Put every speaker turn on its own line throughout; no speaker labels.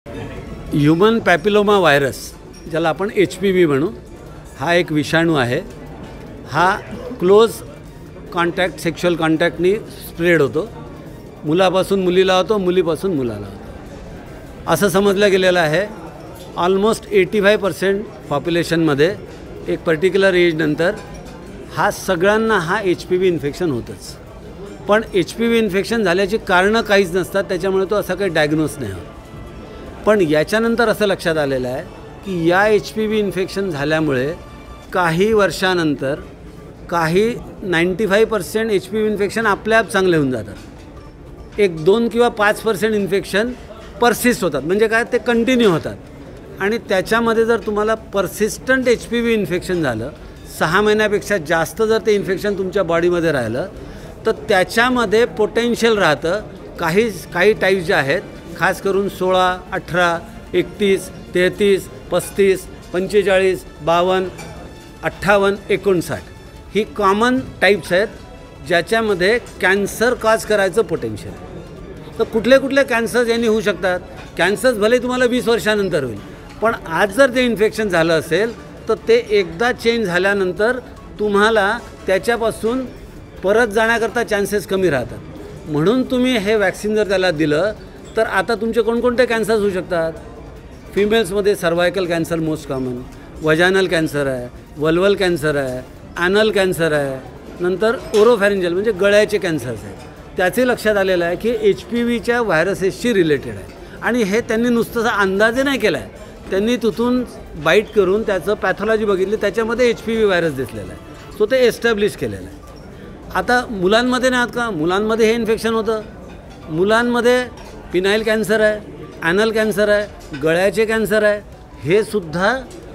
Human papilloma virus ज्याला आपण HPV म्हणू, हा एक विषाणू आहे। हा क्लोज कॉन्टॅक्ट सेक्शुअल कॉन्टॅक्टनी स्प्रेड होतो। मुलापासून मुलीला होतो, मुलीपासून मुलाला होतो असं समजलं गेलेलं आहे। ऑलमोस्ट 85% पॉप्युलेशनमध्ये एक पर्टिक्युलर एज नंतर हा सगळ्यांना हा HPV इन्फेक्शन होतंच। पण HPV इन्फेक्शन झाल्याची कारणं काहीच नसतात, त्याच्यामुळे तो असा काही डायग्नोस नाही होत। पण याच्यानंतर असं लक्षात आलेलं आहे की या HPV इन्फेक्शन झाल्यामुळे काही वर्षानंतर काही 95% HPV इन्फेक्शन आपल्याप चांगले होऊन जातात। 1-2 किंवा 5% इन्फेक्शन परसिस्ट होतात, म्हणजे काय ते कंटिन्यू होतात। आणि त्याच्यामध्ये जर तुम्हाला परसिस्टंट HPV इन्फेक्शन झालं, 6 महिन्यापेक्षा जास्त जर ते इन्फेक्शन तुमच्या बॉडीमध्ये राहिलं, तर त्याच्यामध्ये पोटेन्शियल राहतं। काही टाईप्स जे आहेत, खास करून 16, 18, 31, 33, 35, 45, 52, 58, 59 ही कॉमन टाईप्स आहेत, ज्याच्यामध्ये कॅन्सर कॉज करायचं पोटेन्शियल आहे। तर कुठले कुठले कॅन्सर्स यांनी होऊ शकतात? कॅन्सर्स भले तुम्हाला 20 वर्षानंतर होईल, पण आज जर ते इन्फेक्शन झालं असेल तर ते एकदा चेंज झाल्यानंतर तुम्हाला त्याच्यापासून परत जाण्याकरता चान्सेस कमी राहतात। म्हणून तुम्ही हे वॅक्सिन जर त्याला दिलं तर आता तुमचे कोणकोणते कॅन्सर्स होऊ शकतात? फिमेल्समध्ये cervical cancer most common, vaginal cancer आहे, वल्वल कॅन्सर आहे, ॲनल कॅन्सर आहे, नंतर ओरोफॅरिंजल म्हणजे गळ्याचे कॅन्सर्स आहेत। त्याचे लक्षात आलेलं आहे की HPVच्या व्हायरसेसशी रिलेटेड आहे। आणि हे त्यांनी नुसतं अंदाजे नाही केला आहे, त्यांनी तिथून बाईट करून त्याचं पॅथॉलॉजी बघितली, त्याच्यामध्ये HPV व्हायरस दिसलेला आहे। सो ते एस्टॅब्लिश केलेलं आहे। आता मुलांमध्ये नाही आहात का? मुलांमध्ये हे इन्फेक्शन होतं। मुलांमध्ये पिनाईल कॅन्सर आहे, ॲनल कॅन्सर आहे, गळ्याचे कॅन्सर आहे, हे सुद्धा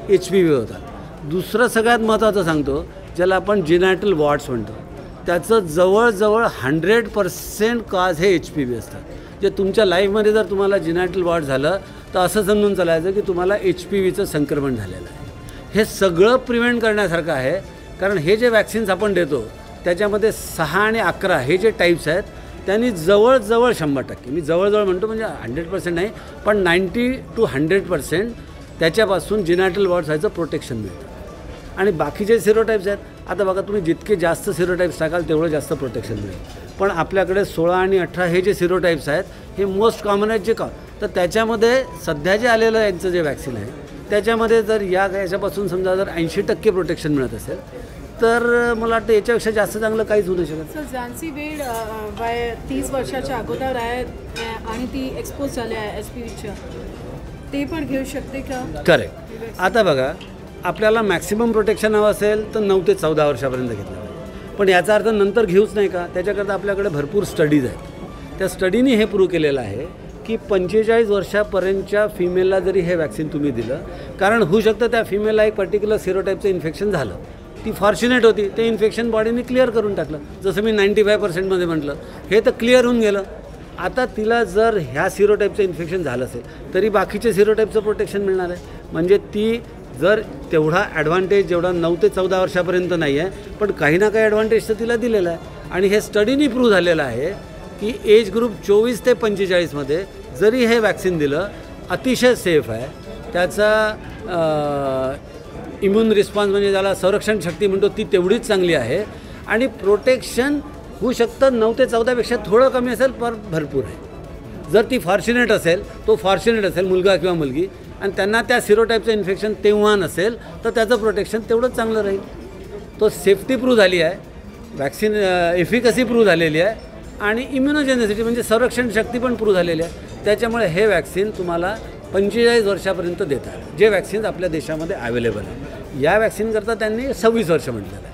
HPV होतात। दुसरं सगळ्यात महत्त्वाचं सांगतो, ज्याला आपण जिनॅटल वॉर्ड्स म्हणतो, त्याचं जवळजवळ 100% कॉज हे HPV असतात। जे तुमच्या लाईफमध्ये जर तुम्हाला जिनॅटल वॉर्ड झालं तर असं समजून चालायचं की तुम्हाला HPVचं संक्रमण झालेलं आहे। हे सगळं प्रिव्हेंट करण्यासारखं आहे, कारण हे जे वॅक्सिन्स आपण देतो त्याच्यामध्ये 6 आणि 11 हे जे टाईप्स आहेत, त्यांनी जवळजवळ 100%, मी जवळजवळ म्हणतो म्हणजे 100% नाही, पण 90 to 100% त्याच्यापासून जिनॅटल वॉर्ड्स व्हायचं प्रोटेक्शन मिळतं। आणि बाकीचे सिरोटाईप्स आहेत, आता बघा तुम्ही जितके जास्त सिरोटाईप्स टाकाल तेवढं जास्त प्रोटेक्शन मिळेल। पण आपल्याकडे 16 आणि 18 हे जे सिरोटाईप्स आहेत हे मोस्ट कॉमन आहेत जे का, तर त्याच्यामध्ये सध्या जे आलेलं यांचं जे वॅक्सिन आहे त्याच्यामध्ये जर याच्यापासून समजा जर 80% प्रोटेक्शन मिळत असेल तर मला वाटतं याच्यापेक्षा जास्त चांगलं काहीच होऊ नाही शकत।
सर, ज्यांची वेळ 30 वर्षाच्या अगोदर आहे आणि ती एक्सपोज झाले आहे HPVच्या, ते पण घेऊ शकते का?
करेक्ट। आता बघा, आपल्याला मॅक्सिमम प्रोटेक्शन हवं असेल तर 9 ते 14 वर्षापर्यंत घेतलं पाहिजे, पण याचा अर्थ नंतर घेऊच नाही का? त्याच्याकरता आपल्याकडे भरपूर स्टडीज आहेत। त्या स्टडीने हे प्रूव्ह केलेलं आहे की 45 वर्षापर्यंतच्या फिमेलला जरी हे वॅक्सिन तुम्ही दिलं, कारण होऊ शकतं त्या फिमेलला एक पर्टिक्युलर सिरोटाईपचं इन्फेक्शन झालं, ती फॉर्च्युनेट होती, ते इन्फेक्शन बॉडीने क्लिअर करून टाकलं, जसं मी 95% म्हटलं, हे तर क्लिअर होऊन गेलं। आता तिला जर ह्या सिरोटाईपचं इन्फेक्शन झालं असेल तरी बाकीचे सिरोटाईपचं प्रोटेक्शन मिळणार आहे। म्हणजे ती जर तेवढा ॲडव्हान्टेज जेवढा 9 ते 14 वर्षापर्यंत नाही आहे, पण काही ना काही ॲडव्हान्टेज तर तिला दिलेला आहे। आणि हे स्टडीनी प्रूव्ह झालेलं आहे की एज ग्रुप 24 ते 45मध्ये जरी हे वॅक्सिन दिलं, अतिशय सेफ आहे। त्याचा इम्युन रिस्पॉन्स म्हणजे ज्याला संरक्षण शक्ती म्हणतो ती तेवढीच चांगली आहे, आणि प्रोटेक्शन होऊ शकतं 9 ते 14पेक्षा थोडं कमी असेल, पण भरपूर आहे। जर ती फॉर्च्युनेट असेल, तो फॉर्च्युनेट असेल मुलगा किंवा मुलगी, आणि त्यांना त्या सिरोटाईपचं इन्फेक्शन तेव्हा नसेल, तर त्याचं प्रोटेक्शन तेवढंच चांगलं राहील। तो सेफ्टी प्रूव्ह झाली आहे, वॅक्सिन एफिकसी प्रूव्ह झालेली आहे, आणि इम्युनोजेनिसिटी म्हणजे संरक्षण शक्ती पण प्रूव्ह झालेली आहे। त्याच्यामुळे हे वॅक्सिन तुम्हाला 45 वर्षापर्यंत देतात, जे वॅक्सिन्स आपल्या देशामध्ये अवेलेबल आहे। या वॅक्सिनकरता त्यांनी 26 वर्ष म्हटलेलं आहे।